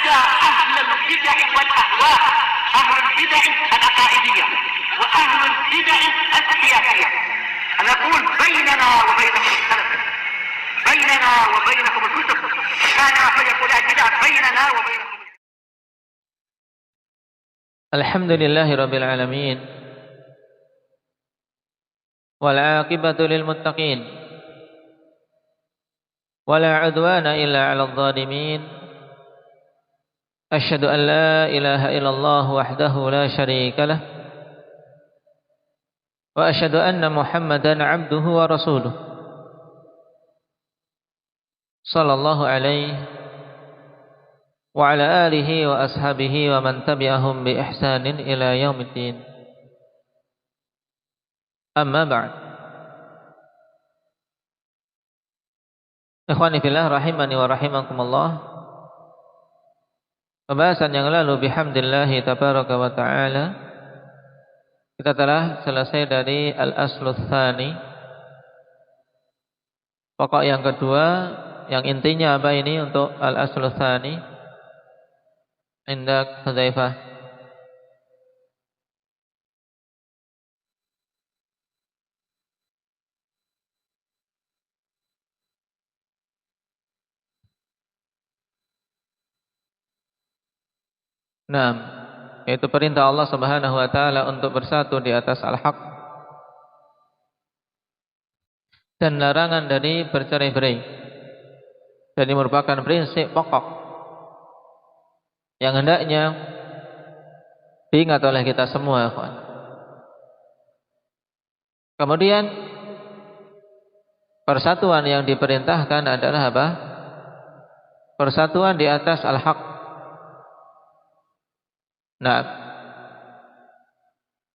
حتى أهل البدع والأهواء، أهل البدع العقائدية وأهل البدع السياسية. أنا أقول بيننا وبينكم السلف، بيننا وبينكم الكتب، كان فيقول البدع بيننا وبينكم. Alhamdulillahi Rabbil Alamin, wal aqibatu lil muttaqin, wala udwana illa 'alal zalimin. Asyhadu an la ilaha illallah wahdahu la syarika lah, wa asyhadu anna Muhammadan 'abduhu wa rasuluh, sallallahu alaihi wa ala alihi wa ashabihi wa man tabi'ahum bi ihsanin ila yaumiddin. Amma ba'd. Ikhwani fillah rahimani wa rahimakumullah. Pembahasan yang lalu bihamdillahi tabaraka wa ta'ala kita telah selesai dari al-aslu tsani. Pokok yang kedua, yang intinya apa ini untuk al-aslu tsani? Indak Hudzaifah. Yaitu perintah Allah Subhanahu wa taala untuk bersatu di atas al-haq dan larangan dari bercerai-berai. Dan ini merupakan prinsip pokok yang hendaknya diingat oleh kita semua, kawan. Kemudian persatuan yang diperintahkan adalah apa? Persatuan di atas al-haq.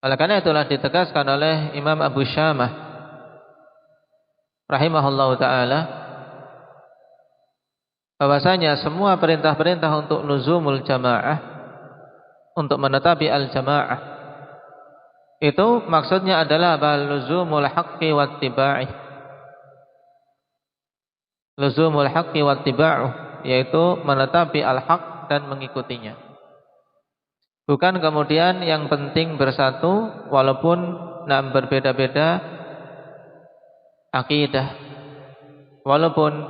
Oleh karena itulah ditegaskan oleh Imam Abu Syamah rahimahullahu ta'ala bahwasanya semua perintah-perintah untuk luzumul jamaah, untuk menetapi al-jamaah, itu maksudnya adalah luzumul haqqi wattiba'ih. Luzumul haqqi wattiba'uh, yaitu menetapi al-haq dan mengikutinya. Bukan kemudian yang penting bersatu walaupun berbeda-beda akidah, walaupun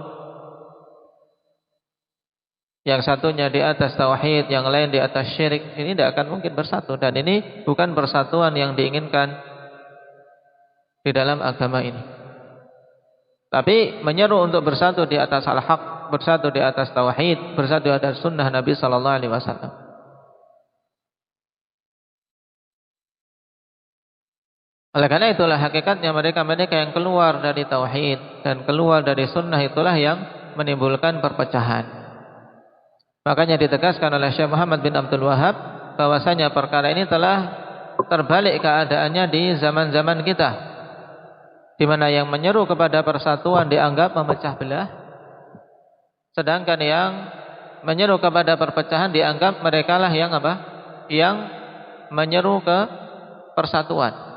yang satunya di atas tauhid, yang lain di atas syirik, ini tidak akan mungkin bersatu. Dan ini bukan persatuan yang diinginkan di dalam agama ini. Tapi menyeru untuk bersatu di atas al-haq, bersatu di atas tauhid, bersatu di atas sunnah Nabi sallallahu alaihi wasallam. Oleh karena itulah hakikatnya mereka-mereka yang keluar dari tauhid dan keluar dari sunnah itulah yang menimbulkan perpecahan. Makanya ditegaskan oleh Syekh Muhammad bin Abdul Wahhab bahwasanya perkara ini telah terbalik keadaannya di zaman-zaman kita, di mana yang menyeru kepada persatuan dianggap memecah belah, sedangkan yang menyeru kepada perpecahan dianggap merekalah yang apa? Yang menyeru ke persatuan.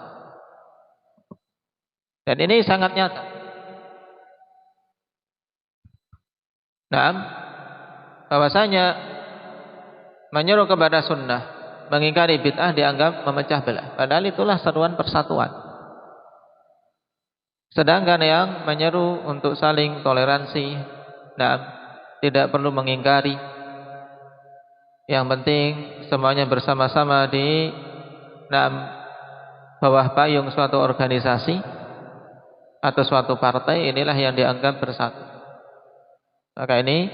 Dan ini sangat nyata. Bahwasanya menyeru kepada sunnah, mengingkari bid'ah dianggap memecah belah. Padahal itulah seruan persatuan. Sedangkan yang menyeru untuk saling toleransi, tidak perlu mengingkari. Yang penting semuanya bersama-sama di bawah payung suatu organisasi atau suatu partai, inilah yang dianggap bersatu. Maka ini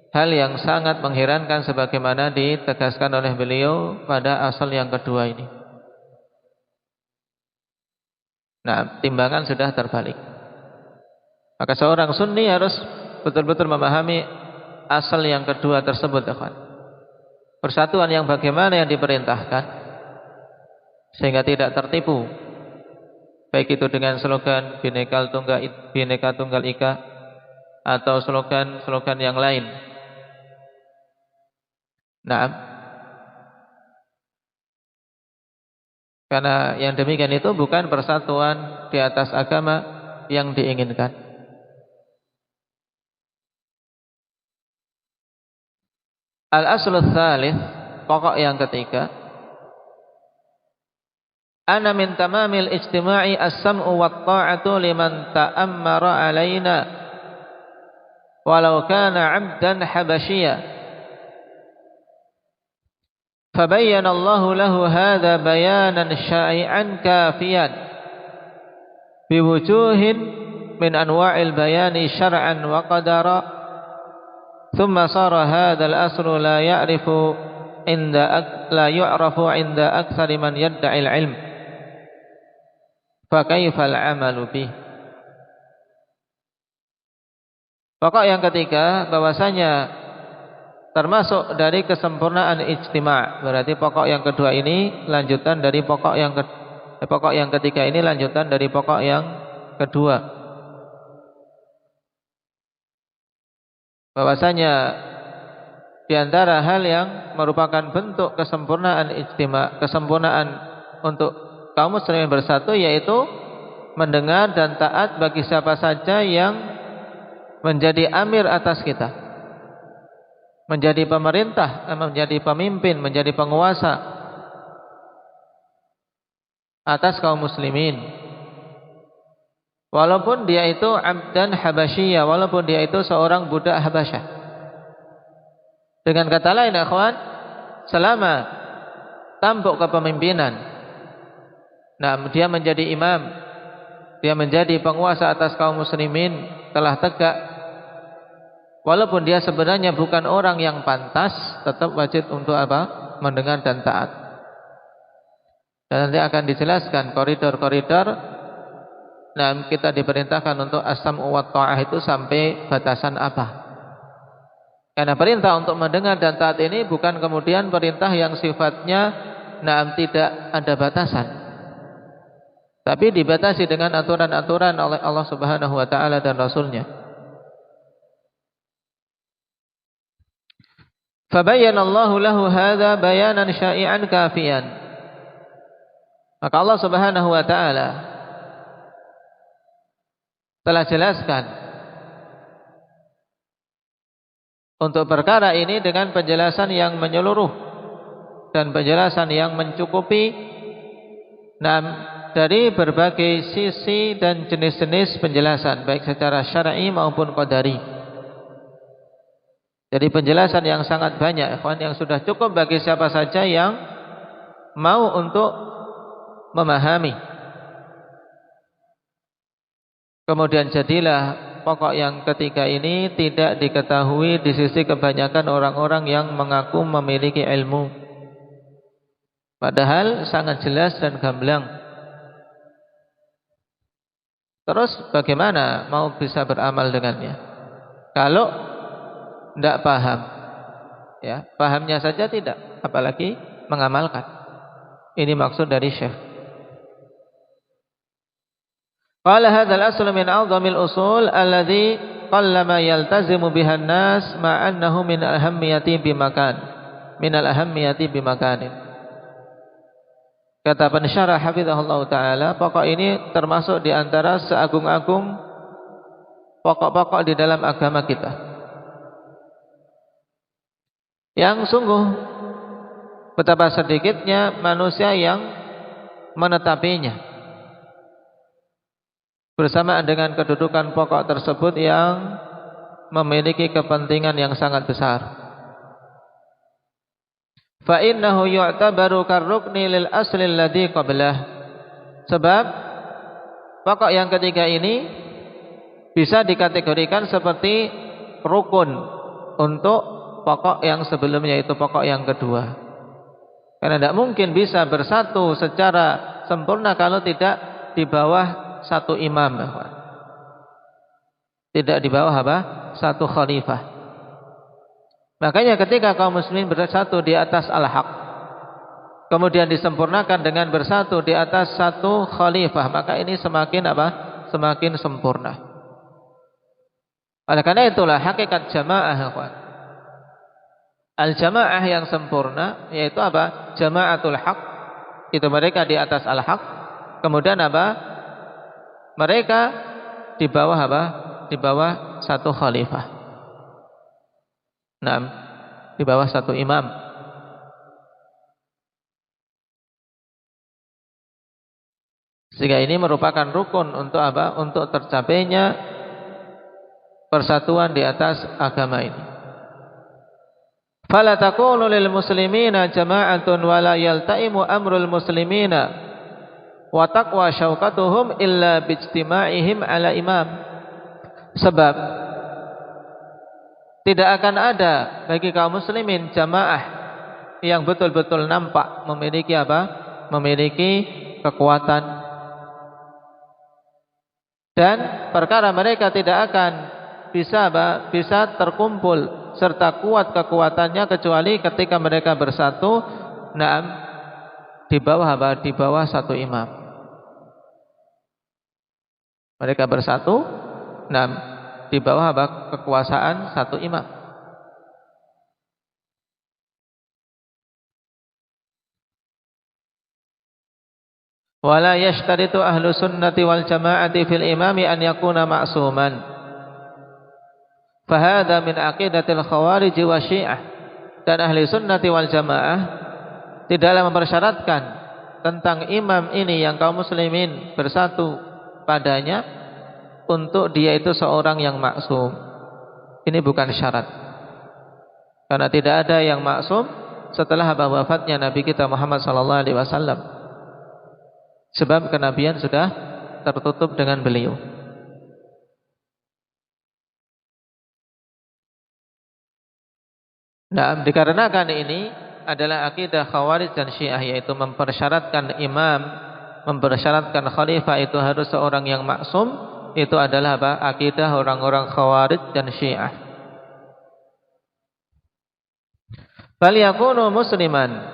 hal yang sangat mengherankan sebagaimana ditegaskan oleh beliau pada asal yang kedua ini. Timbangan sudah terbalik. Maka seorang sunni harus betul-betul memahami asal yang kedua tersebut, kawan. Persatuan yang bagaimana yang diperintahkan sehingga tidak tertipu, baik itu dengan slogan Bhinneka Tunggal Ika atau slogan-slogan yang lain. Karena yang demikian itu bukan persatuan di atas agama yang diinginkan. Al-aslu tsalits, pokok yang ketiga, ana min tamamil ijtima'i as-sam'u wat ta'atu liman ta'ammara alaina walau kana 'abdan habasyiya. Fabayyana Allahu lahu hadza bayanan syai'an kafiyan biwujuhin min anwa'il bayani syar'an wa qadara. Thumma sara hadzal aslu la yu'rafu 'inda aktsari man yadda'i al-'ilm. Fa kaifa al-'amalu bih? Pokok yang ketiga, bahwasanya termasuk dari kesempurnaan ijtima'. Berarti pokok yang kedua ini lanjutan dari pokok yang ketiga ini lanjutan dari pokok yang kedua. Bahwasanya di antara hal yang merupakan bentuk kesempurnaan ijtima', kesempurnaan untuk kaum muslimin bersatu, yaitu mendengar dan taat bagi siapa saja yang menjadi amir atas kita, menjadi pemerintah, menjadi pemimpin, menjadi penguasa atas kaum muslimin. Walaupun dia itu abdan habasyiyah, walaupun dia itu seorang budak Habasyah. Dengan kata lain, akhwan, selama tampuk kepemimpinan, nah dia menjadi imam, dia menjadi penguasa atas kaum muslimin, telah tegak, walaupun dia sebenarnya bukan orang yang pantas, tetap wajib untuk apa? Mendengar dan taat. Dan nanti akan dijelaskan koridor-koridor. Nah, kita diperintahkan untuk as-sam'u wa ta'ah itu sampai batasan apa? Karena perintah untuk mendengar dan taat ini bukan kemudian perintah yang sifatnya tidak ada batasan, tapi dibatasi dengan aturan-aturan oleh Allah Subhanahu wa taala dan Rasulnya. Fabayyana Allahu lahu hadza bayanan syai'an kafiyan. Maka Allah Subhanahu wa taala telah jelaskan untuk perkara ini dengan penjelasan yang menyeluruh dan penjelasan yang mencukupi dari berbagai sisi dan jenis-jenis penjelasan, baik secara syar'i maupun qadari. Jadi penjelasan yang sangat banyak, ikhwan, yang sudah cukup bagi siapa saja yang mau untuk memahami. Kemudian jadilah pokok yang ketiga ini tidak diketahui di sisi kebanyakan orang-orang yang mengaku memiliki ilmu, padahal sangat jelas dan gamblang. Terus bagaimana mau bisa beramal dengannya kalau tidak paham? Ya, pahamnya saja tidak, apalagi mengamalkan. Ini maksud dari Syekh. Qala hadzal aslu min a'dhamil usul alladhi qallama yaltazimu biha an-nas ma annahu min al-ahammiyati bimakanin. Kata pensyarah hafizahullah taala, pokok ini termasuk di antara seagung-agung pokok-pokok di dalam agama kita, yang sungguh betapa sedikitnya manusia yang menetapinya, bersamaan dengan kedudukan pokok tersebut yang memiliki kepentingan yang sangat besar. Fa innahu yu'tabaru karrukni lil asli alladhi qablah. Sebab pokok yang ketiga ini bisa dikategorikan seperti rukun untuk pokok yang sebelumnya, itu pokok yang kedua. Karena tidak mungkin bisa bersatu secara sempurna kalau tidak di bawah satu imam, tidak di bawah apa? Satu khalifah. Makanya ketika kaum muslimin bersatu di atas al-haq, kemudian disempurnakan dengan bersatu di atas satu khalifah, maka ini semakin apa? Semakin sempurna. Oleh karena itulah hakikat jamaah, al-jamaah yang sempurna yaitu apa? Jamaatul haq, itu mereka di atas al-haq, kemudian apa? Mereka di bawah apa? Di bawah satu khalifah. Nah, di bawah satu imam. Sehingga ini merupakan rukun untuk apa? Untuk tercapainya persatuan di atas agama ini. Fala takunu lil muslimina jama'atun wa la yaltaimu amrul muslimina wa taqwa syaukatuhum illa bijtima'ihim ala imam. Sebab tidak akan ada bagi kaum muslimin jamaah yang betul-betul nampak memiliki apa? Memiliki kekuatan, dan perkara mereka tidak akan bisa terkumpul serta kuat kekuatannya kecuali ketika mereka bersatu di bawah apa? Di bawah satu imam. Mereka bersatu di bawah apa? Kekuasaan satu imam. Wala yashtaritu ahlu sunnati wal jama'ati fil imami an yakuna ma'suman. Fahada min aqidatil khawarij wa syiah. Dan ahli sunnati wal jamaah tidaklah mempersyaratkan tentang imam ini yang kaum muslimin bersatu padanya untuk dia itu seorang yang maksum. Ini bukan syarat, karena tidak ada yang maksum setelah wafatnya Nabi kita Muhammad SAW. Sebab kenabian sudah tertutup dengan beliau. Nah, dikarenakan ini adalah akidah Khawarij dan Syiah, yaitu mempersyaratkan imam, mempersyaratkan khalifah itu harus seorang yang maksum. Itu adalah apa? Akidah orang-orang Khawarij dan Syiah. Bal yakunu musliman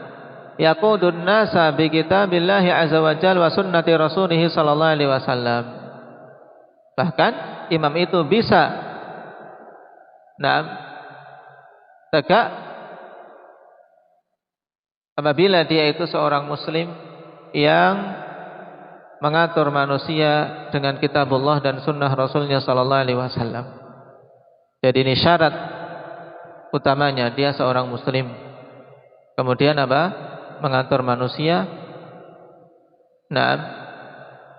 yaqudun nasa bi kitabillahi azza wa jalla wa sunnati rasulih sallallahu alaihi wasallam. Bahkan imam itu bisa tegak apabila dia itu seorang muslim yang mengatur manusia dengan kitabullah dan sunnah Rasulnya sallallahu alaihi wasallam. Jadi ini syarat utamanya, dia seorang muslim. Kemudian apa? Mengatur manusia,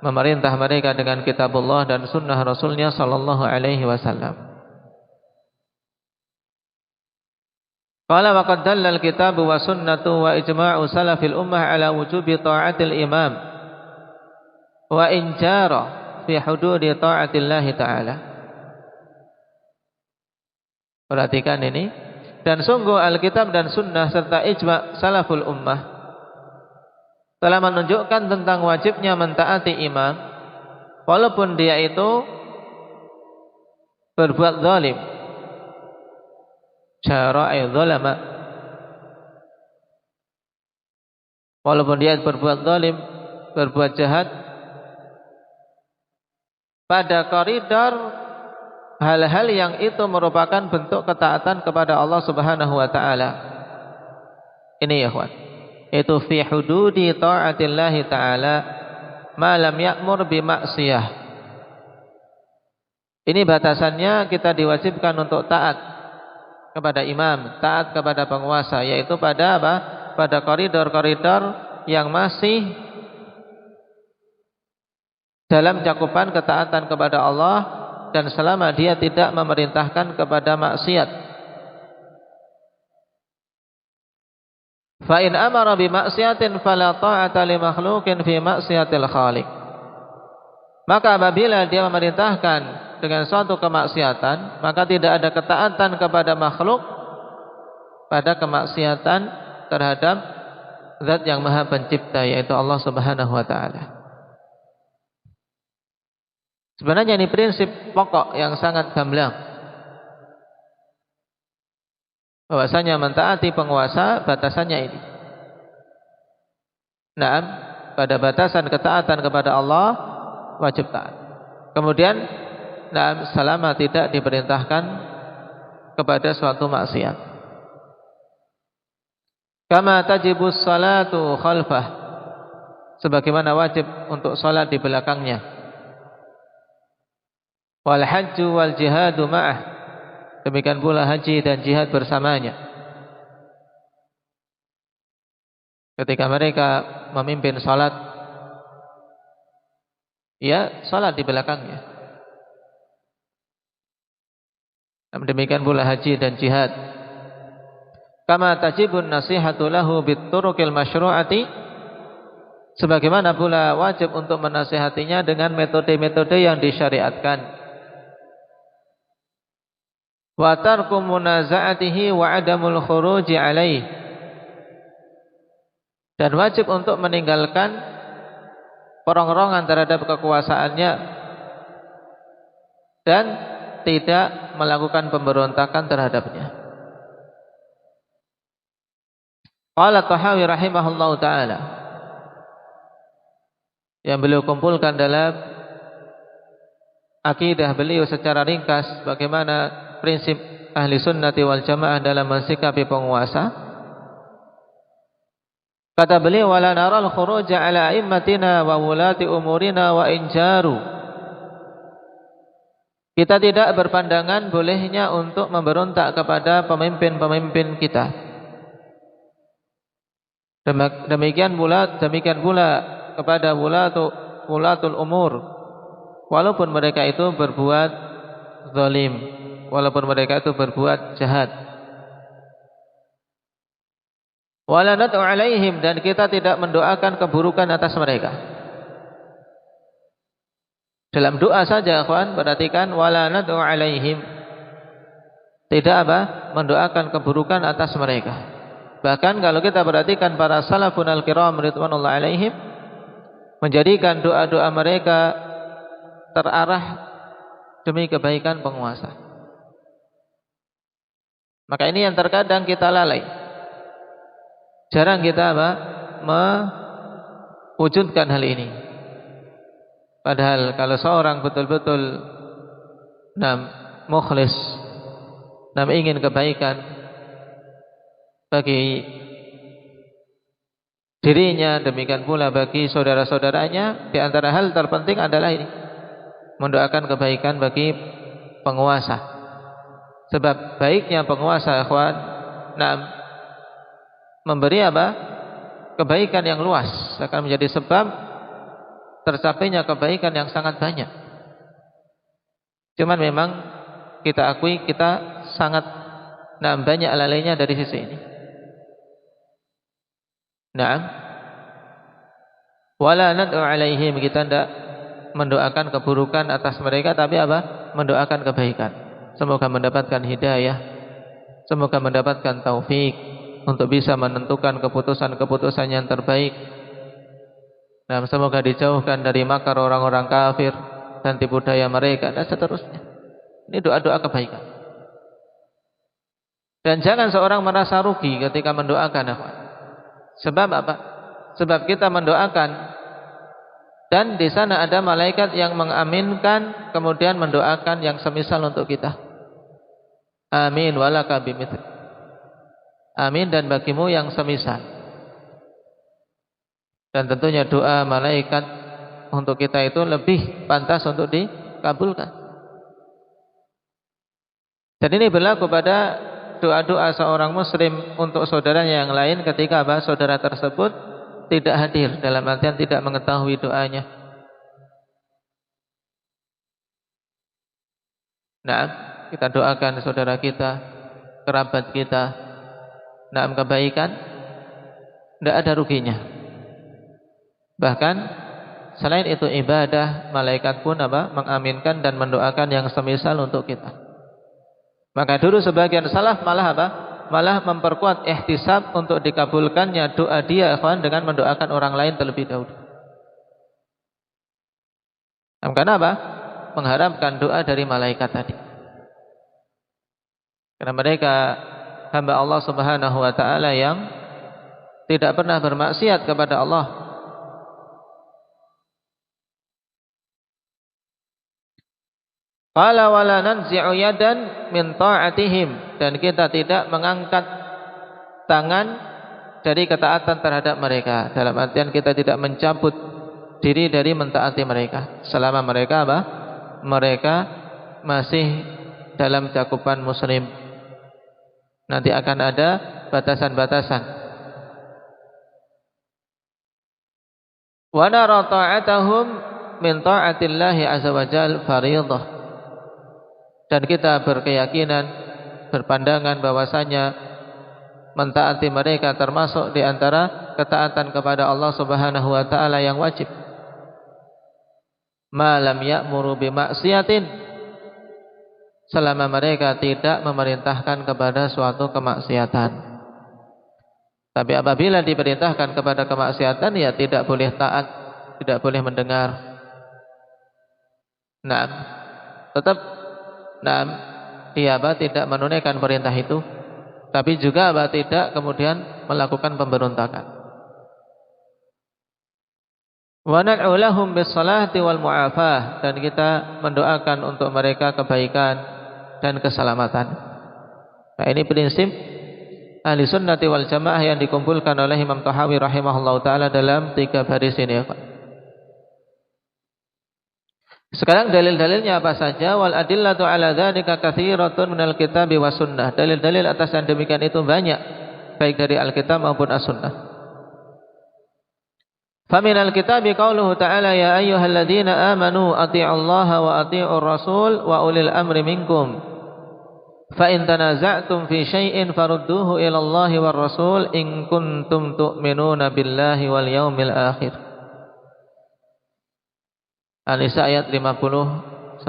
memerintah mereka dengan kitabullah dan sunnah Rasulnya sallallahu alaihi wasallam. Qala wa qad dalla al-kitabu wa sunnatu wa ijma'u salafil ummah ala wujubi ta'atil imam wa in jara fi hududi ta'atillah ta'ala. Perhatikan ini. Dan sungguh Alkitab dan Sunnah serta ijma' salaful ummah telah menunjukkan tentang wajibnya mentaati imam walaupun dia itu berbuat zalim. Syara'i zalama, walaupun dia berbuat zalim, berbuat jahat pada koridor hal-hal yang itu merupakan bentuk ketaatan kepada Allah Subhanahu wa taala. Ini ya ikhwan, itu fi hududi ta'atillah taala ma lam ya'mur bi ma'siyah. Ini batasannya kita diwajibkan untuk taat kepada imam, taat kepada penguasa, yaitu pada apa? Pada koridor-koridor yang masih dalam cakupan ketaatan kepada Allah dan selama dia tidak memerintahkan kepada maksiat. Fa in amara bi maksiatin fala ta'ata li makhluqin fi maksiatil khaliq. Maka apabila dia memerintahkan dengan suatu kemaksiatan, maka tidak ada ketaatan kepada makhluk pada kemaksiatan terhadap Zat yang Maha Pencipta, yaitu Allah Subhanahu wa taala. Sebenarnya ini prinsip pokok yang sangat gamblang, bahwasanya mentaati penguasa batasannya ini. Pada batasan ketaatan kepada Allah wajib taat. Kemudian selama tidak diperintahkan kepada suatu maksiat. Kama tajibus salatu khalfah, sebagaimana wajib untuk salat di belakangnya. Wal hajju wal jihadu ma'ah, demikian pula haji dan jihad bersamanya. Ketika mereka memimpin salat, ya salat di belakangnya. Demikian pula haji dan jihad. Kama tajibun nasihatu lahu bitturuqil masyru'ati, sebagaimana pula wajib untuk menasihatinya dengan metode-metode yang disyariatkan. Wa tarku munaza'atihi wa adamul khuruji alaih, dan wajib untuk meninggalkan perongrongan terhadap kekuasaannya dan tidak melakukan pemberontakan terhadapnya. Qala Tahawi rahimahullahu ta'ala, yang beliau kumpulkan dalam akidah beliau secara ringkas bagaimana prinsip ahli sunnati wal jamaah dalam mensikapi penguasa. Kata beliau, wala naral khuruja ala a'immatina wa wulati umurina wa injaru, kita tidak berpandangan bolehnya untuk memberontak kepada pemimpin-pemimpin kita. Demikian pula kepada wulatul umur, walaupun mereka itu berbuat zalim, walaupun mereka itu berbuat jahat. Wala nad'u alaihim, dan kita tidak mendoakan keburukan atas mereka. Dalam doa saja, akhwan, perhatikan, wala nad'u alaihim, tidak mendoakan keburukan atas mereka. Bahkan kalau kita perhatikan para salafun al-kiram ridwanullah alaihim menjadikan doa-doa mereka terarah demi kebaikan penguasa. Maka ini yang terkadang kita lalai. Jarang kita mewujudkan hal ini. Padahal kalau seorang betul-betul mukhlis, ingin kebaikan bagi dirinya, demikian pula bagi saudara-saudaranya, di antara hal terpenting adalah ini, mendoakan kebaikan bagi penguasa. Sebab baiknya penguasa, ikhwan, memberi kebaikan yang luas, akan menjadi sebab tercapainya kebaikan yang sangat banyak. Cuman memang kita akui kita sangat banyak lalainya dari sisi ini. Wala nad'u alaihim, kita tidak mendoakan keburukan atas mereka, tapi mendoakan kebaikan. Semoga mendapatkan hidayah, semoga mendapatkan taufik untuk bisa menentukan keputusan-keputusan yang terbaik. Dan semoga dijauhkan dari makar orang-orang kafir dan tipu daya mereka dan seterusnya. Ini doa-doa kebaikan. Dan jangan seorang merasa rugi ketika mendoakan. Sebab apa? Sebab kita mendoakan dan di sana ada malaikat yang mengaminkan, kemudian mendoakan yang semisal untuk kita. Amin walaka bimithli. Amin, dan bagimu yang semisal. Dan tentunya doa malaikat untuk kita itu lebih pantas untuk dikabulkan. Dan ini berlaku pada doa-doa seorang muslim untuk saudaranya yang lain ketika saudara tersebut tidak hadir, dalam artian tidak mengetahui doanya. Kita doakan saudara kita, kerabat kita, kebaikan, tidak ada ruginya. Bahkan selain itu ibadah, malaikat pun mengaminkan dan mendoakan yang semisal untuk kita. Maka dulu sebagian salaf malah memperkuat ihtisab untuk dikabulkannya doa dia, ikhwan, dengan mendoakan orang lain terlebih dahulu. Karena mengharapkan doa dari malaikat tadi. Karena mereka hamba Allah Subhanahu wa taala yang tidak pernah bermaksiat kepada Allah. Qala wala nanzi'u yadan min ta'atihim, dan kita tidak mengangkat tangan dari ketaatan terhadap mereka. Dalam artian kita tidak mencabut diri dari mentaati mereka selama mereka mereka masih dalam cakupan muslim. Nanti akan ada batasan-batasan. Wa nara ta'atahum min ta'atillahi azza wa jal fardhah. Dan kita berkeyakinan, berpandangan bahwasanya mentaati mereka termasuk di antara ketaatan kepada Allah Subhanahu wa taala yang wajib. Ma lam ya'muru bi maksiatin, selama mereka tidak memerintahkan kepada suatu kemaksiatan. Tapi apabila diperintahkan kepada kemaksiatan, ya tidak boleh taat, tidak boleh mendengar. Tetap dia tidak menunaikan perintah itu, tapi juga tidak kemudian melakukan pemberontakan. Wa nad'u lahum bis-salati wal mu'afah, dan kita mendoakan untuk mereka kebaikan dan keselamatan. Nah, ini prinsip ahli sunnati wal jamaah yang dikumpulkan oleh Imam Tahawi rahimahullahu ta'ala dalam 3 baris ini. Sekarang dalil-dalilnya apa saja? Wal adillatu ala dzalika katsiratun minal kitabi was sunnah. Dalil-dalil atas yang demikian itu banyak, baik dari Alkitab maupun As-Sunnah. Faminal kitabi qauluhu ta'ala ya ayyuhalladzina amanu atti'ullaha wa atti'ur rasul wa ulil amri minkum. Fa in tanaza'tum fi syai'in farudduhu ila Allahi war rasul in kuntum tu'minuna billahi wal yaumil akhir. An-Nisa ayat 59.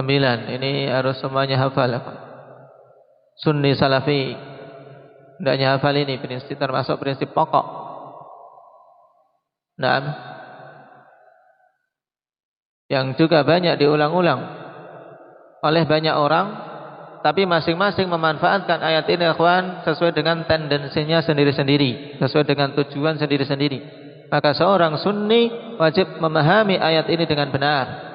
Ini harus semuanya hafal. Sunni salafi hendaknya hafal ini, prinsip termasuk prinsip pokok. Yang juga banyak diulang-ulang oleh banyak orang, tapi masing-masing memanfaatkan ayat ini ikhwan sesuai dengan tendensinya sendiri-sendiri, sesuai dengan tujuan sendiri-sendiri. Maka seorang sunni wajib memahami ayat ini dengan benar.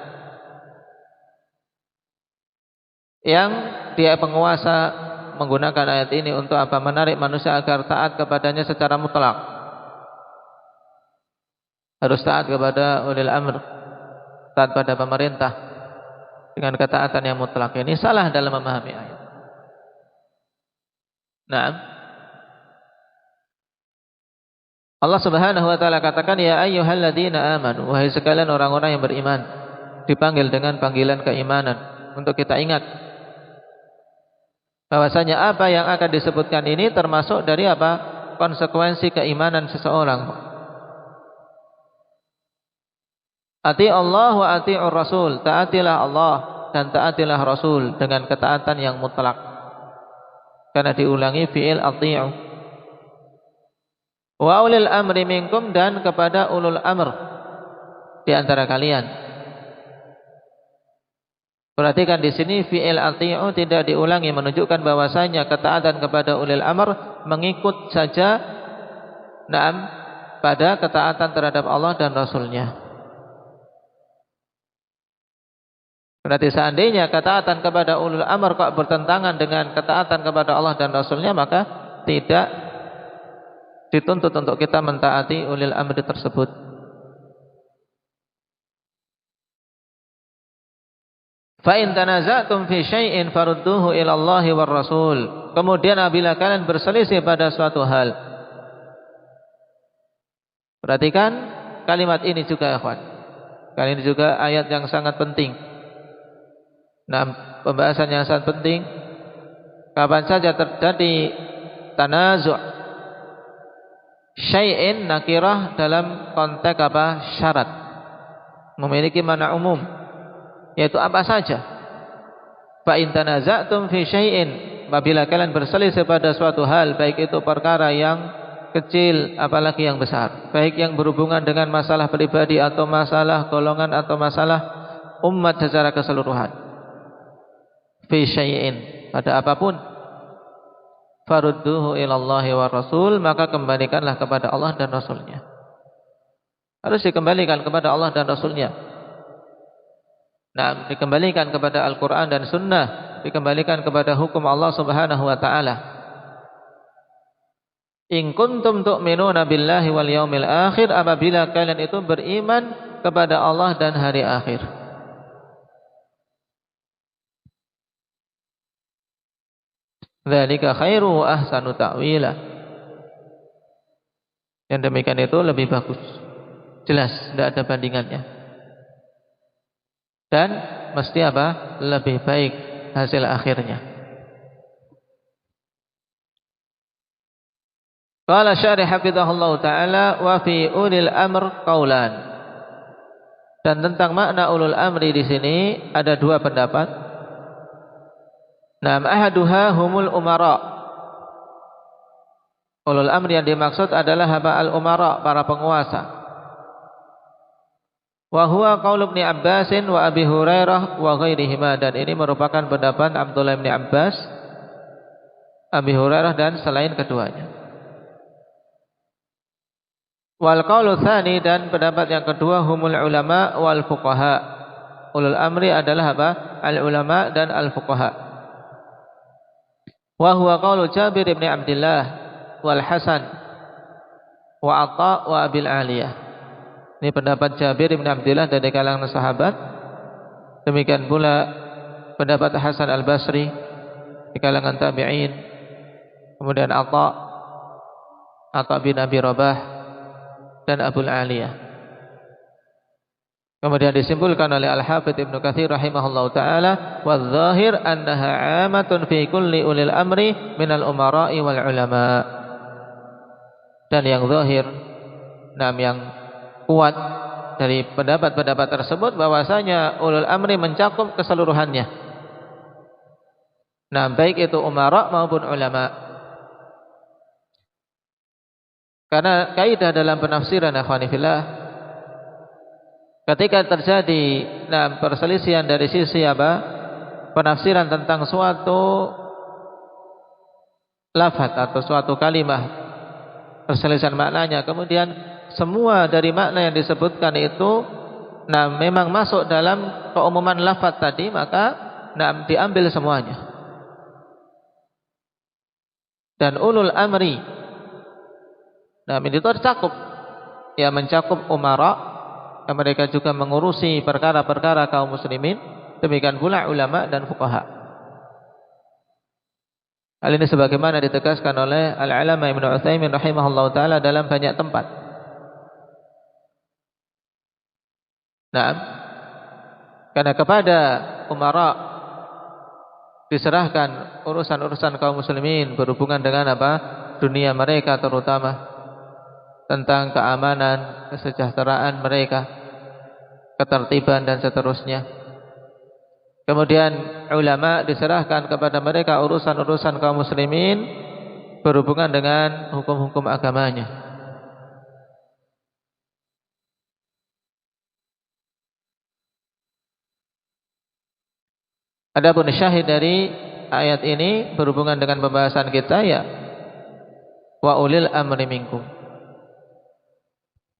Yang dia penguasa menggunakan ayat ini untuk apa? Menarik manusia agar taat kepadanya secara mutlak. Harus taat kepada ulil amr, taat pada pemerintah dengan ketaatan yang mutlak. Ini salah dalam memahami ayat. Allah Subhanahu wa taala katakan ya ayyuhalladzina amanu, wahai sekalian orang-orang yang beriman. Dipanggil dengan panggilan keimanan untuk kita ingat bahwasanya apa yang akan disebutkan ini termasuk dari apa? Konsekuensi keimanan seseorang. Ati Allah wa ati'ur rasul, taatilah Allah dan taatilah Rasul dengan ketaatan yang mutlak. Karena diulangi fi'il ati'u. Wa ulil amri minkum, dan kepada ulul amr di antara kalian. Perhatikan di sini fi'il ati'u tidak diulangi, menunjukkan bahwasanya ketaatan kepada ulil amr mengikut saja pada ketaatan terhadap Allah dan Rasulnya. Berarti seandainya ketaatan kepada ulul amr kok bertentangan dengan ketaatan kepada Allah dan Rasulnya, maka tidak dituntut untuk kita mentaati ulil amri tersebut. Fa in tanaza'tum fi syai'in farudduhu ila Allahi war rasul. Kemudian apabila kalian berselisih pada suatu hal. Perhatikan kalimat ini juga ya kawan. Kali ini juga ayat yang sangat penting. Pembahasan yang sangat penting. Kapan saja terjadi tanazu' syai'in nakirah dalam konteks apa? Syarat. Memiliki makna umum, yaitu apa saja. Fa in tanaza'tum fi syai'in, apabila kalian berselisih pada suatu hal, baik itu perkara yang kecil apalagi yang besar, baik yang berhubungan dengan masalah pribadi atau masalah golongan atau masalah umat secara keseluruhan. Fi syai'in, pada apapun, farudduhu ilallahi wa rasul, maka kembalikanlah kepada Allah dan Rasulnya. Harus dikembalikan kepada Allah dan Rasulnya. Dikembalikan kepada Al-Quran dan Sunnah, dikembalikan kepada hukum Allah Subhanahu wa ta'ala. In kuntum tu'minuna billahi wal yaumil akhir, apabila kalian itu beriman kepada Allah dan hari akhir. Dzalika khairu wa ahsanu ta'wila. Yang demikian itu lebih bagus Jelas, tidak ada bandingannya. Dan mesti apa? Lebih baik hasil akhirnya. Qala syarih hafizahullah ta'ala wa fi ulil amr qaulan. Dan tentang makna ulul amri di sini ada dua pendapat. Naam ahaduha humul umara. Ulul amri yang dimaksud adalah haba al-umara, para penguasa. Wa huwa qaul Ibnu Abbas wa Abi Hurairah wa ghairihima, dan ini merupakan pendapat Abdullah bin Abbas, Abi Hurairah dan selain keduanya. Wal qaulu tsani, dan pendapat yang kedua humul ulama wal fuqaha. Ulul amri adalah apa? Al ulama dan al fuqaha. Wa huwa qaulu Jabir bin Abdullah wal Hasan wa Atha wa Abil Aliyah. Ini pendapat Jabir bin Abdullah dari kalangan sahabat. Demikian pula pendapat Hasan al-Basri di kalangan tabi'in. Kemudian Atha bin Abi Rabah dan Abul Aliyah. Kemudian disimpulkan oleh Al-Hafidz Ibnu Katsir rahimahullahu taala, "Wadh-dhahir annaha 'amatun fi kulli ulil amri minal umara'i wal ulama." Dan yang zahir, yang kuat dari pendapat-pendapat tersebut bahwasanya ulul amri mencakup keseluruhannya. Baik itu umara maupun ulama. Karena kaidah dalam penafsiran akhwani fillah, ketika terjadi perselisihan dari sisi penafsiran tentang suatu lafaz atau suatu kalimat, perselisihan maknanya, kemudian semua dari makna yang disebutkan itu memang masuk dalam keumuman lafaz tadi, maka diambil semuanya. Dan ulul amri itu tercakup, mencakup umara, yang mereka juga mengurusi perkara-perkara kaum muslimin, demikian pula ulama dan fuqaha. Hal ini sebagaimana ditegaskan oleh Al-Alama Ibnu Utsaimin rahimahullahu taala dalam banyak tempat. Karena kepada umara diserahkan urusan-urusan kaum muslimin berhubungan dengan dunia mereka, terutama tentang keamanan, kesejahteraan mereka, ketertiban dan seterusnya. Kemudian ulama diserahkan kepada mereka urusan-urusan kaum muslimin berhubungan dengan hukum-hukum agamanya. Adapun syahid dari ayat ini berhubungan dengan pembahasan kita, wa ulil amri minkum.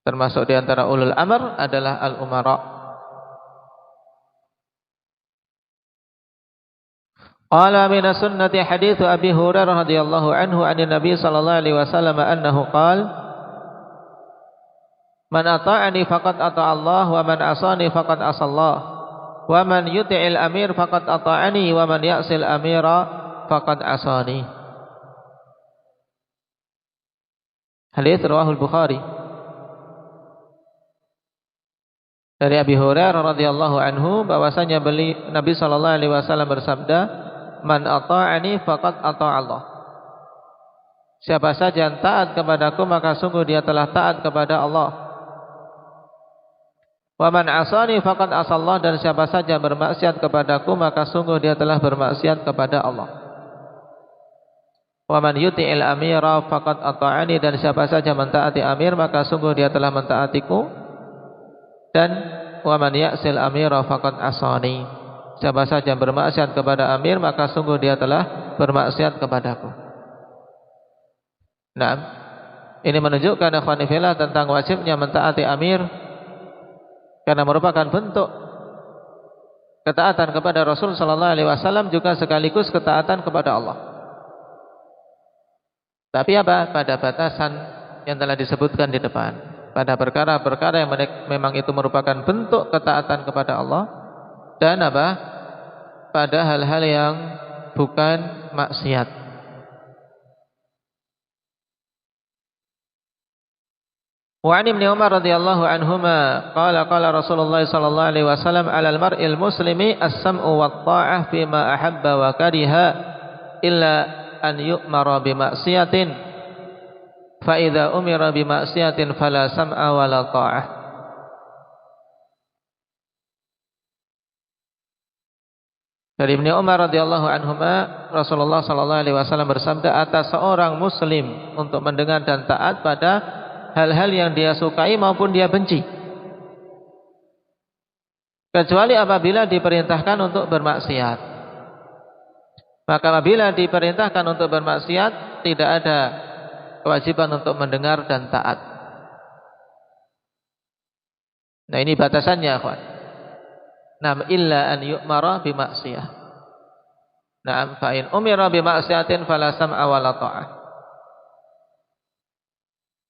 Termasuk di antara ulul amr adalah al-umara. Qala min sunnati hadits Abi Hurairah radhiyallahu anhu 'an Nabi sallallahu alaihi wasallam annahu qala man ata'ani faqad ata'a Allah wa man asani faqad asallah. Wa man yuti'il amir faqad ata'ani wa man ya'sil amira faqad asani. Hadits riwayat Bukhari. Dari Abi Hurairah radhiyallahu anhu bahwasanya Nabi sallallahu alaihi wasallam bersabda, "Man ata'ani faqad ata'a Allah." Siapa saja yang taat kepadaku maka sungguh dia telah taat kepada Allah. Wa man asani faqad asallah, dan siapa saja bermaksiat kepadaku maka sungguh dia telah bermaksiat kepada Allah. Wa man yuti'il amira faqad ata'ani, dan siapa saja mentaati amir maka sungguh dia telah mentaatiku. Dan wa man ya'sil amira faqad asani, siapa saja bermaksiat kepada amir maka sungguh dia telah bermaksiat kepadaku. Ini menunjukkan ikhwan fillah tentang wajibnya mentaati amir, karena merupakan bentuk ketaatan kepada Rasul sallallahu alaihi wasallam juga sekaligus ketaatan kepada Allah. Tapi pada batasan yang telah disebutkan di depan, pada perkara-perkara yang memang itu merupakan bentuk ketaatan kepada Allah, dan pada hal-hal yang bukan maksiat. Wa 'an Ibnu Umar radhiyallahu anhuma qala Rasulullah sallallahu alaihi wasallam 'alal mar'il muslimi as-sam'u wat ta'ah fi ma ahabba wa kariha illa an yu'mara bi ma'siyatin fa idza umira bi ma'siyatin fala sam'a wala ta'ah. Dari Ibnu Umar radhiyallahu anhuma, Rasulullah sallallahu alaihi wasallam bersabda, atas seorang muslim untuk mendengar dan taat pada hal-hal yang dia sukai maupun dia benci, kecuali apabila diperintahkan untuk bermaksiat. Maka apabila diperintahkan untuk bermaksiat, tidak ada kewajiban untuk mendengar dan taat. Nah, ini batasannya, akhwan. Nam illa an yu'mara bi maksiyah. Naam fa in umira bi maksiatin fala sam'a wala ta'ah.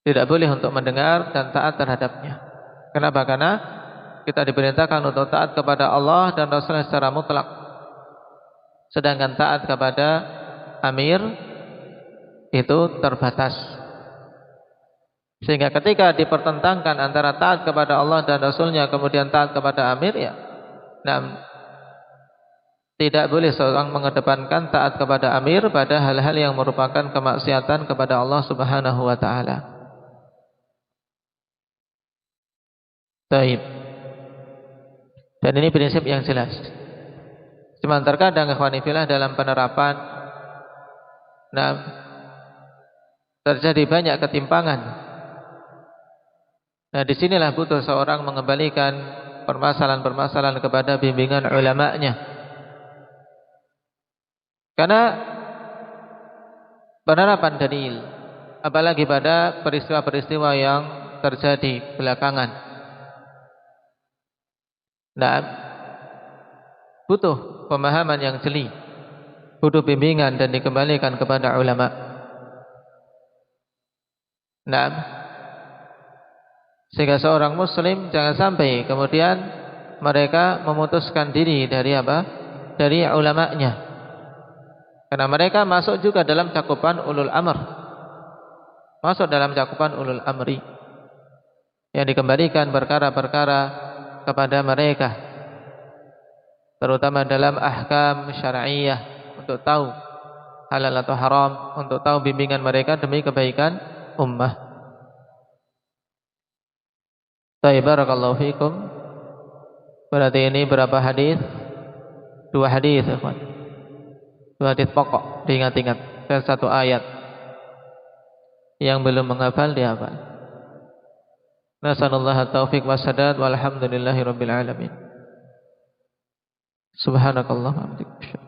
Tidak boleh untuk mendengar dan taat terhadapnya. Kenapa? Karena kita diperintahkan untuk taat kepada Allah dan Rasulnya secara mutlak. Sedangkan taat kepada amir itu terbatas. Sehingga ketika dipertentangkan antara taat kepada Allah dan Rasulnya kemudian taat kepada amir, ya, nah, tidak boleh seorang mengedepankan taat kepada amir pada hal-hal yang merupakan kemaksiatan kepada Allah Subhanahu wa taala. Baik. Dan ini prinsip yang jelas. Cuma terkadang ikhwani fillah dalam penerapan, nah, terjadi banyak ketimpangan. Nah, disinilah butuh seorang mengembalikan permasalahan-permasalahan kepada bimbingan ulama'nya. Karena penerapan dalil, apalagi pada peristiwa-peristiwa yang terjadi belakangan, nah, butuh pemahaman yang jeli, butuh bimbingan dan dikembalikan kepada ulama. Nah, sehingga seorang muslim jangan sampai kemudian mereka memutuskan diri dari apa? Dari ulama'nya. Karena mereka masuk juga dalam cakupan ulul amr. Masuk dalam cakupan ulul amri. Yang dikembalikan perkara-perkara kepada mereka, terutama dalam ahkam syar'iyyah, untuk tahu halal atau haram, untuk tahu bimbingan mereka demi kebaikan ummah. Baik, barakallahu fikum. Berarti ini berapa hadis? 2 hadis, ikhwan. 2 hadis pokok diingat-ingat, dan 1 ayat. Yang belum menghafal dihafal. Nasallallahu taufiq wassadad walhamdulillahi rabbil alamin. Subhanakallahumma wa bihamdika.